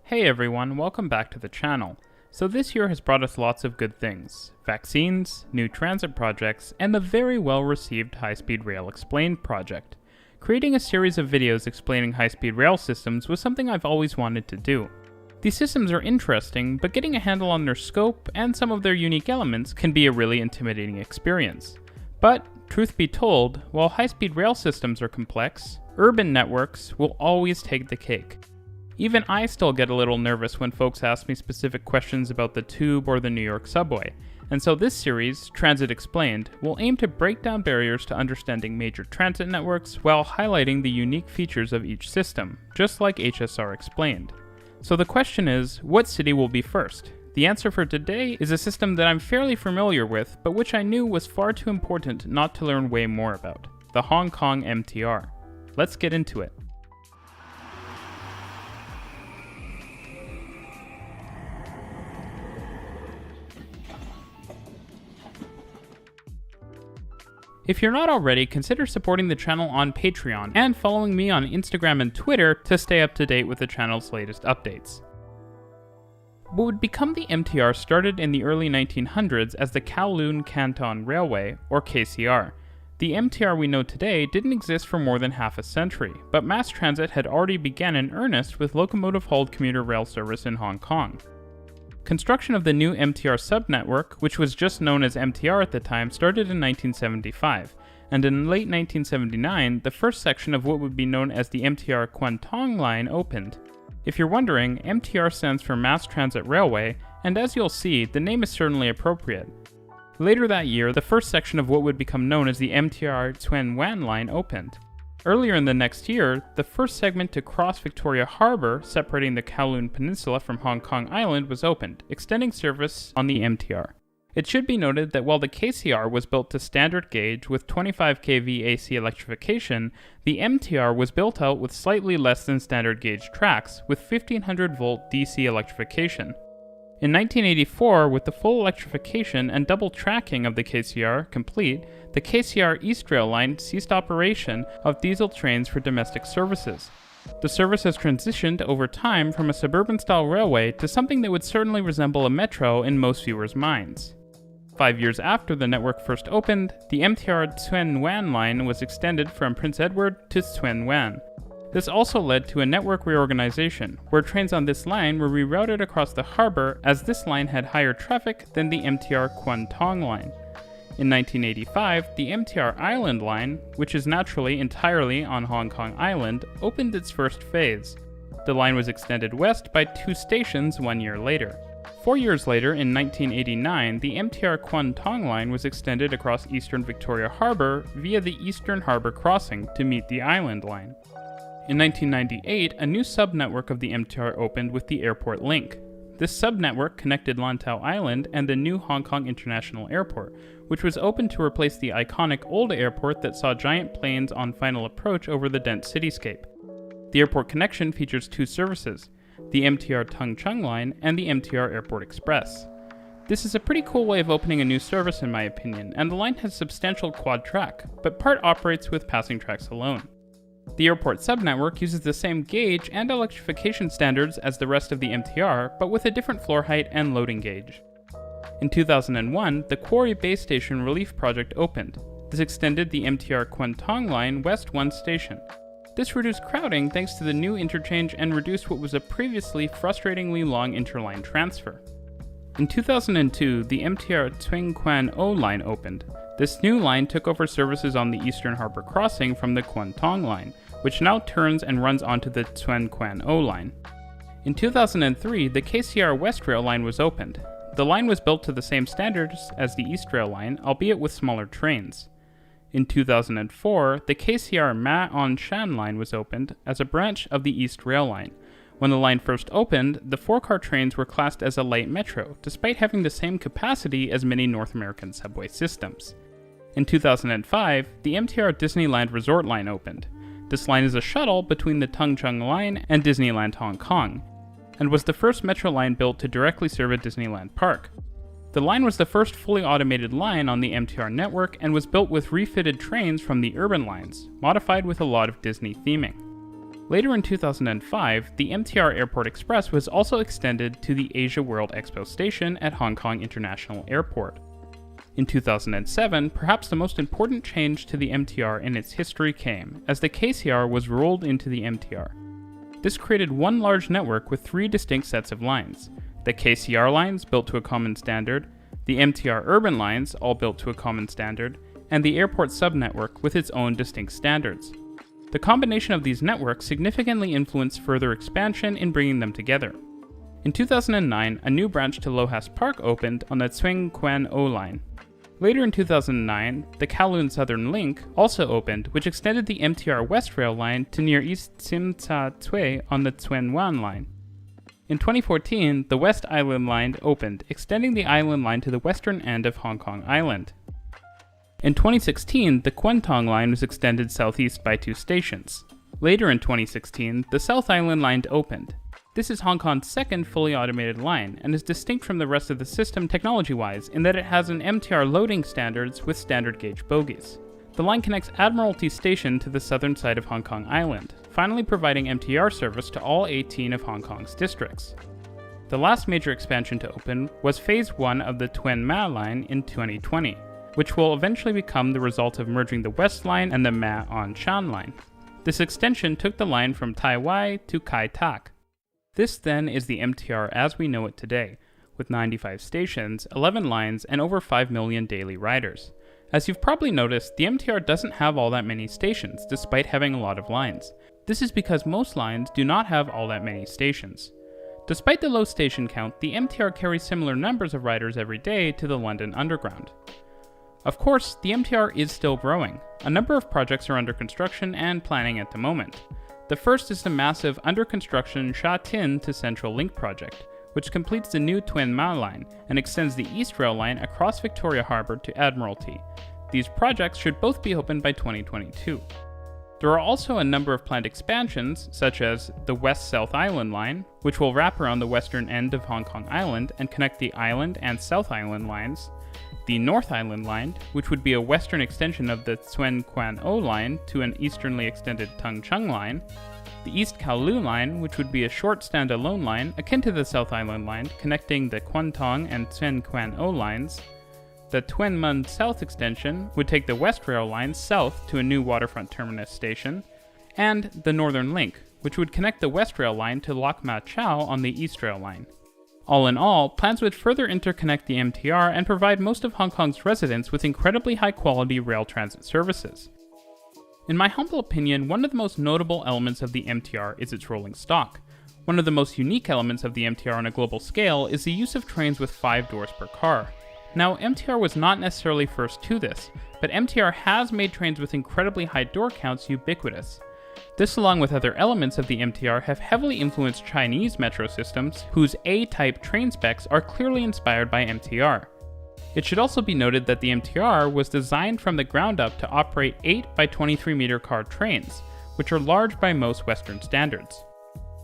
Hey everyone, welcome back to the channel. So this year has brought us lots of good things. Vaccines, new transit projects, and the very well received High-Speed Rail Explained project. Creating a series of videos explaining high-speed rail systems was something I've always wanted to do. These systems are interesting, but getting a handle on their scope and some of their unique elements can be a really intimidating experience. But, truth be told, while high-speed rail systems are complex, urban networks will always take the cake. Even I still get a little nervous when folks ask me specific questions about the tube or the New York subway, and so this series, Transit Explained, will aim to break down barriers to understanding major transit networks while highlighting the unique features of each system, just like HSR Explained. So the question is, what city will be first? The answer for today is a system that I'm fairly familiar with, but which I knew was far too important not to learn way more about, the Hong Kong MTR. Let's get into it. If you're not already, consider supporting the channel on Patreon and following me on Instagram and Twitter to stay up to date with the channel's latest updates. What would become the MTR started in the early 1900s as the Kowloon Canton Railway, or KCR. The MTR we know today didn't exist for more than half a century, but mass transit had already begun in earnest with locomotive-hauled commuter rail service in Hong Kong. Construction of the new MTR subnetwork, which was just known as MTR at the time, started in 1975, and in late 1979, the first section of what would be known as the MTR Kwun Tong line opened. If you're wondering, MTR stands for Mass Transit Railway, and as you'll see, the name is certainly appropriate. Later that year, the first section of what would become known as the MTR Tsuen Wan line opened. Earlier in the next year, the first segment to cross Victoria Harbour, separating the Kowloon Peninsula from Hong Kong Island, was opened, extending service on the MTR. It should be noted that while the KCR was built to standard gauge with 25 kV AC electrification, the MTR was built out with slightly less than standard gauge tracks, with 1500 volt DC electrification. In 1984, with the full electrification and double tracking of the KCR complete, the KCR East Rail Line ceased operation of diesel trains for domestic services. The service has transitioned over time from a suburban-style railway to something that would certainly resemble a metro in most viewers' minds. 5 years after the network first opened, the MTR Tsuen Wan line was extended from Prince Edward to Tsuen Wan. This also led to a network reorganization, where trains on this line were rerouted across the harbour as this line had higher traffic than the MTR Kwun Tong line. In 1985, the MTR Island line, which is naturally entirely on Hong Kong Island, opened its first phase. The line was extended west by 2 stations 1 year later. 4 years later, in 1989, the MTR Kwun Tong line was extended across eastern Victoria Harbour via the Eastern Harbour Crossing to meet the Island line. In 1998, a new subnetwork of the MTR opened with the Airport Link. This subnetwork connected Lantau Island and the new Hong Kong International Airport, which was opened to replace the iconic old airport that saw giant planes on final approach over the dense cityscape. The airport connection features 2 services, the MTR Tung Chung line and the MTR Airport Express. This is a pretty cool way of opening a new service in my opinion, and the line has substantial quad track, but part operates with passing tracks alone. The airport subnetwork uses the same gauge and electrification standards as the rest of the MTR, but with a different floor height and loading gauge. In 2001, the Quarry Base Station Relief Project opened. This extended the MTR Kwun Tong line west 1 station. This reduced crowding thanks to the new interchange and reduced what was a previously frustratingly long interline transfer. In 2002, the MTR Tsuen Kwan O line opened. This new line took over services on the Eastern Harbour Crossing from the Kwun Tong line, which now turns and runs onto the Tsuen Kwan O line. In 2003, the KCR West Rail line was opened. The line was built to the same standards as the East Rail line, albeit with smaller trains. In 2004, the KCR Ma On Shan line was opened as a branch of the East Rail line. When the line first opened, the 4-car trains were classed as a light metro, despite having the same capacity as many North American subway systems. In 2005, the MTR Disneyland Resort line opened. This line is a shuttle between the Tung Chung line and Disneyland Hong Kong, and was the first metro line built to directly serve a Disneyland park. The line was the first fully automated line on the MTR network and was built with refitted trains from the urban lines, modified with a lot of Disney theming. Later in 2005, the MTR Airport Express was also extended to the Asia World Expo station at Hong Kong International Airport. In 2007, perhaps the most important change to the MTR in its history came, as the KCR was rolled into the MTR. This created one large network with three distinct sets of lines: the KCR lines built to a common standard, the MTR urban lines all built to a common standard, and the airport subnetwork with its own distinct standards. The combination of these networks significantly influenced further expansion in bringing them together. In 2009, a new branch to Lohas Park opened on the Tsuen Quan O line. Later in 2009, the Kowloon Southern Link also opened, which extended the MTR West Rail line to near East Tsim Tsa Tsui on the Tsuen Wan line. In 2014, the West Island line opened, extending the island line to the western end of Hong Kong Island. In 2016, the Kwun Tong line was extended southeast by 2 stations. Later in 2016, the South Island line opened. This is Hong Kong's second fully automated line, and is distinct from the rest of the system technology-wise in that it has an MTR loading standards with standard gauge bogies. The line connects Admiralty Station to the southern side of Hong Kong Island, finally providing MTR service to all 18 of Hong Kong's districts. The last major expansion to open was Phase 1 of the Tuen Ma line in 2020, which will eventually become the result of merging the West Line and the Ma On Shan line. This extension took the line from Tai Wai to Kai Tak. This then is the MTR as we know it today, with 95 stations, 11 lines, and over 5 million daily riders. As you've probably noticed, the MTR doesn't have all that many stations, despite having a lot of lines. This is because most lines do not have all that many stations. Despite the low station count, the MTR carries similar numbers of riders every day to the London Underground. Of course, the MTR is still growing. A number of projects are under construction and planning at the moment. The first is the massive under-construction Sha Tin to Central Link project, which completes the new Tuen Ma line and extends the East Rail line across Victoria Harbour to Admiralty. These projects should both be open by 2022. There are also a number of planned expansions, such as the West-South Island line, which will wrap around the western end of Hong Kong Island and connect the Island and South Island lines, the North Island line, which would be a western extension of the Tsuen Quan O line to an easternly extended Tung Chung line, the East Kowloon line, which would be a short standalone line akin to the South Island line connecting the Kwun Tong and Tsuen Quan O lines, the Tuen Mun South extension would take the West Rail line south to a new waterfront terminus station, and the Northern Link, which would connect the West Rail line to Lok Ma Chau on the East Rail line. All in all, plans would further interconnect the MTR and provide most of Hong Kong's residents with incredibly high-quality rail transit services. In my humble opinion, one of the most notable elements of the MTR is its rolling stock. One of the most unique elements of the MTR on a global scale is the use of trains with 5 doors per car. Now, MTR was not necessarily first to this, but MTR has made trains with incredibly high door counts ubiquitous. This, along with other elements of the MTR, have heavily influenced Chinese metro systems, whose A-type train specs are clearly inspired by MTR. It should also be noted that the MTR was designed from the ground up to operate 8 by 23 meter car trains, which are large by most Western standards.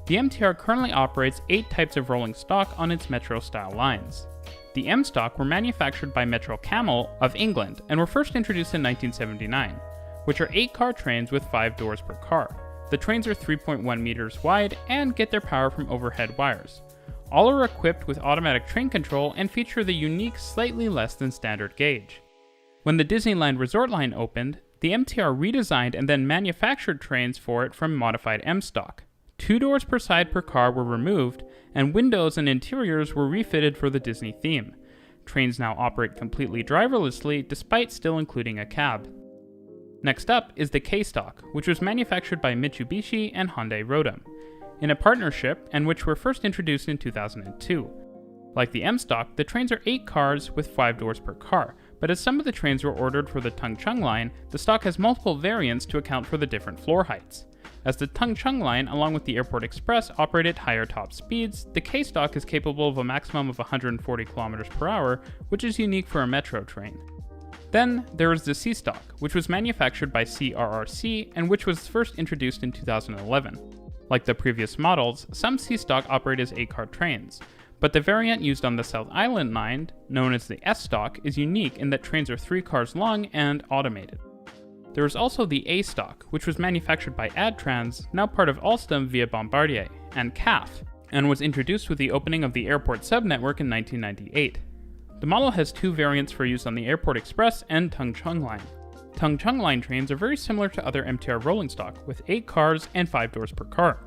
The MTR currently operates 8 types of rolling stock on its metro-style lines. The M stock were manufactured by Metro Camel of England and were first introduced in 1979, which are 8-car trains with 5 doors per car. The trains are 3.1 meters wide and get their power from overhead wires. All are equipped with automatic train control and feature the unique slightly less than standard gauge. When the Disneyland Resort line opened, the MTR redesigned and then manufactured trains for it from modified M stock. 2 doors per side per car were removed, and windows and interiors were refitted for the Disney theme. Trains now operate completely driverlessly despite still including a cab. Next up is the K-Stock, which was manufactured by Mitsubishi and Hyundai Rotem, in a partnership and which were first introduced in 2002. Like the M-Stock, the trains are 8 cars with 5 doors per car, but as some of the trains were ordered for the Tung Chung line, the stock has multiple variants to account for the different floor heights. As the Tung Chung line, along with the Airport Express, operate at higher top speeds, the K-Stock is capable of a maximum of 140 km per hour, which is unique for a metro train. Then there is the C-Stock, which was manufactured by CRRC and which was first introduced in 2011. Like the previous models, some C-Stock operate as 8-car trains, but the variant used on the South Island line, known as the S-Stock, is unique in that trains are 3 cars long and automated. There was also the A stock, which was manufactured by Adtrans, now part of Alstom via Bombardier, and CAF, and was introduced with the opening of the airport subnetwork in 1998. The model has two variants for use on the Airport Express and Tengcheng line. Tengcheng line trains are very similar to other MTR rolling stock, with 8 cars and 5 doors per car,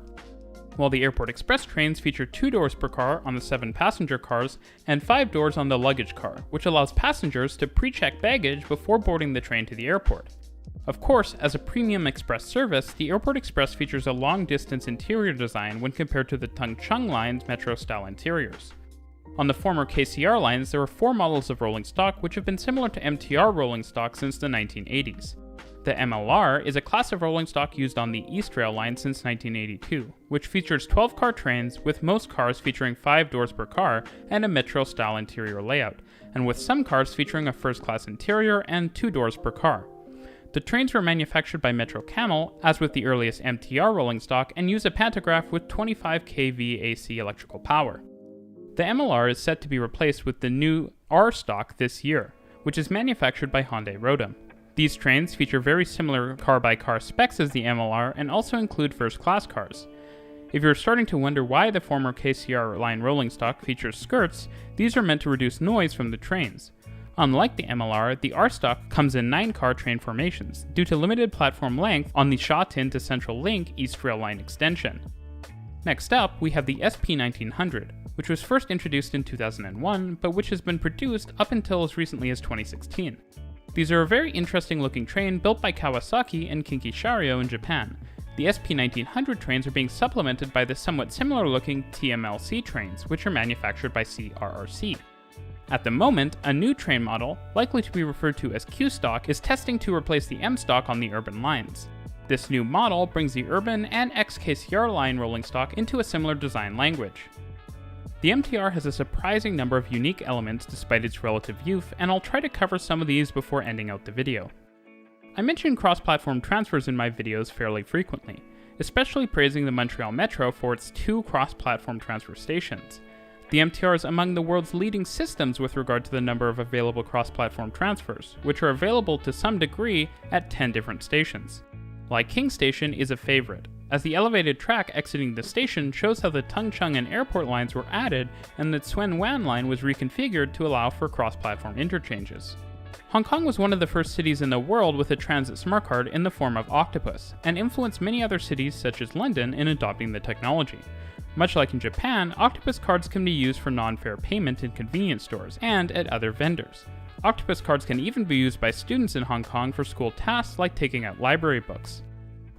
while the Airport Express trains feature 2 doors per car on the 7 passenger cars and 5 doors on the luggage car, which allows passengers to pre-check baggage before boarding the train to the airport. Of course, as a premium express service, the Airport Express features a long-distance interior design when compared to the Tengcheng line's metro-style interiors. On the former KCR lines, there were 4 models of rolling stock which have been similar to MTR rolling stock since the 1980s. The MLR is a class of rolling stock used on the East Rail line since 1982, which features 12-car trains with most cars featuring 5 doors per car and a metro-style interior layout, and with some cars featuring a first-class interior and 2 doors per car. The trains were manufactured by Metro Camel, as with the earliest MTR rolling stock, and use a pantograph with 25 kV AC electrical power. The MLR is set to be replaced with the new R stock this year, which is manufactured by Hyundai Rotem. These trains feature very similar car-by-car specs as the MLR and also include first-class cars. If you're starting to wonder why the former KCR line rolling stock features skirts, these are meant to reduce noise from the trains. Unlike the MLR, the R stock comes in 9-car train formations, due to limited platform length on the Sha Tin to Central Link East Rail Line extension. Next up, we have the SP1900, which was first introduced in 2001, but which has been produced up until as recently as 2016. These are a very interesting looking train built by Kawasaki and Kinki Sharyo in Japan. The SP1900 trains are being supplemented by the somewhat similar looking TMLC trains, which are manufactured by CRRC. At the moment, a new train model, likely to be referred to as Q stock, is testing to replace the M stock on the urban lines. This new model brings the urban and ex-KCR line rolling stock into a similar design language. The MTR has a surprising number of unique elements despite its relative youth, and I'll try to cover some of these before ending out the video. I mention cross-platform transfers in my videos fairly frequently, especially praising the Montreal Metro for its 2 cross-platform transfer stations. The MTR is among the world's leading systems with regard to the number of available cross-platform transfers, which are available to some degree at 10 different stations. Lai King Station is a favorite, as the elevated track exiting the station shows how the Tengcheng and airport lines were added and the Tsuen-Wan line was reconfigured to allow for cross-platform interchanges. Hong Kong was one of the first cities in the world with a transit smart card in the form of Octopus, and influenced many other cities such as London in adopting the technology. Much like in Japan, Octopus cards can be used for non-fare payment in convenience stores and at other vendors. Octopus cards can even be used by students in Hong Kong for school tasks like taking out library books.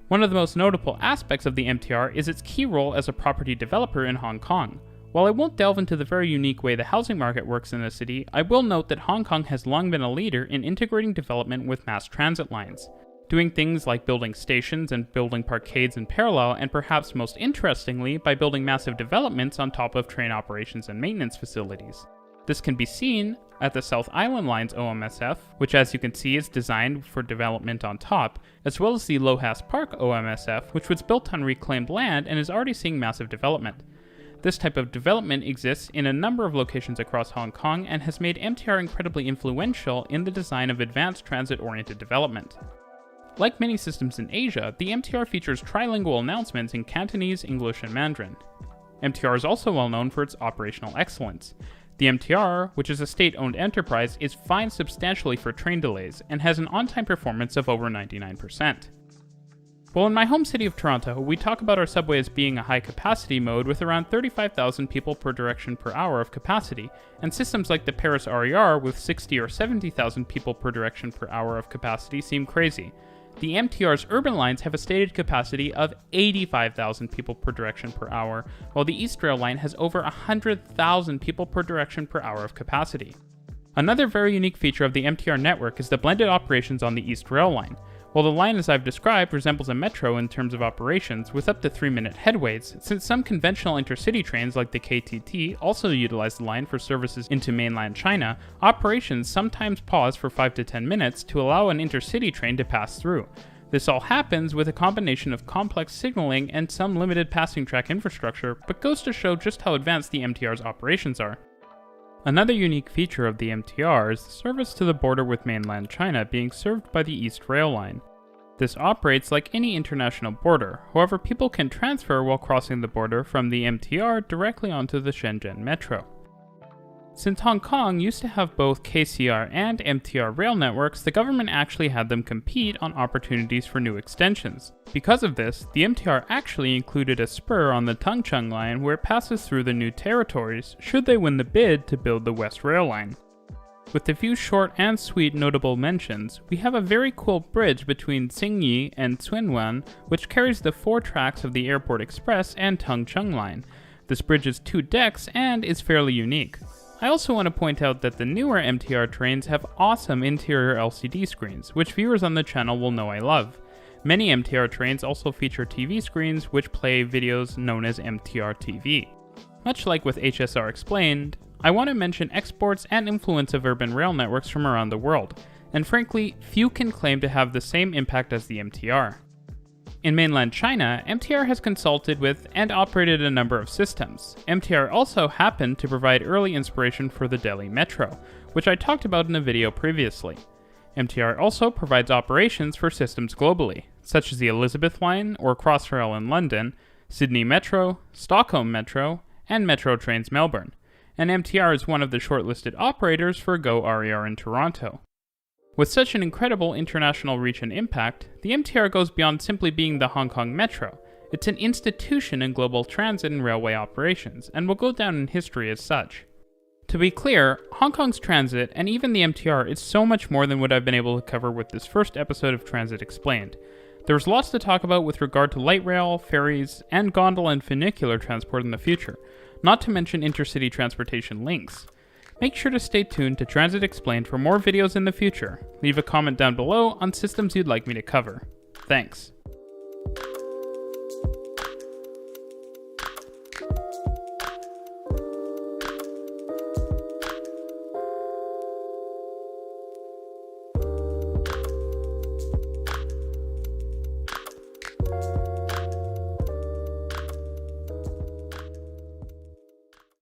One of the most notable aspects of the MTR is its key role as a property developer in Hong Kong. While I won't delve into the very unique way the housing market works in the city, I will note that Hong Kong has long been a leader in integrating development with mass transit lines, doing things like building stations and building parkades in parallel, and perhaps most interestingly, by building massive developments on top of train operations and maintenance facilities. This can be seen at the South Island Line's OMSF, which as you can see is designed for development on top, as well as the Lohas Park OMSF, which was built on reclaimed land and is already seeing massive development. This type of development exists in a number of locations across Hong Kong and has made MTR incredibly influential in the design of advanced transit-oriented development. Like many systems in Asia, the MTR features trilingual announcements in Cantonese, English, and Mandarin. MTR is also well known for its operational excellence. The MTR, which is a state-owned enterprise, is fined substantially for train delays and has an on-time performance of over 99%. Well, in my home city of Toronto, we talk about our subway as being a high-capacity mode with around 35,000 people per direction per hour of capacity, and systems like the Paris RER with 60 or 70,000 people per direction per hour of capacity seem crazy. The MTR's urban lines have a stated capacity of 85,000 people per direction per hour, while the East Rail line has over 100,000 people per direction per hour of capacity. Another very unique feature of the MTR network is the blended operations on the East Rail line. While the line as I've described resembles a metro in terms of operations with up to 3-minute headways, since some conventional intercity trains like the KTT also utilize the line for services into mainland China, operations sometimes pause for 5 to 10 minutes to allow an intercity train to pass through. This all happens with a combination of complex signaling and some limited passing track infrastructure, but goes to show just how advanced the MTR's operations are. Another unique feature of the MTR is the service to the border with mainland China being served by the East Rail line. This operates like any international border, however people can transfer while crossing the border from the MTR directly onto the Shenzhen Metro. Since Hong Kong used to have both KCR and MTR rail networks, the government actually had them compete on opportunities for new extensions. Because of this, the MTR actually included a spur on the Tongcheng line where it passes through the new territories should they win the bid to build the West Rail Line. With a few short and sweet notable mentions, we have a very cool bridge between Xingyi and Cunwan, which carries the 4 tracks of the Airport Express and Tongcheng line. This bridge is 2 decks and is fairly unique. I also want to point out that the newer MTR trains have awesome interior LCD screens, which viewers on the channel will know I love. Many MTR trains also feature TV screens which play videos known as MTR TV. Much like with HSR Explained, I want to mention exports and influence of urban rail networks from around the world, and frankly, few can claim to have the same impact as the MTR. In mainland China, MTR has consulted with and operated a number of systems. MTR also happened to provide early inspiration for the Delhi Metro, which I talked about in a video previously. MTR also provides operations for systems globally, such as the Elizabeth Line or Crossrail in London, Sydney Metro, Stockholm Metro, and Metro Trains Melbourne, and MTR is one of the shortlisted operators for Go RER in Toronto. With such an incredible international reach and impact, the MTR goes beyond simply being the Hong Kong Metro. It's an institution in global transit and railway operations, and will go down in history as such. To be clear, Hong Kong's transit, and even the MTR, is so much more than what I've been able to cover with this first episode of Transit Explained. There's lots to talk about with regard to light rail, ferries, and gondola and funicular transport in the future, not to mention intercity transportation links. Make sure to stay tuned to Transit Explained for more videos in the future. Leave a comment down below on systems you'd like me to cover. Thanks.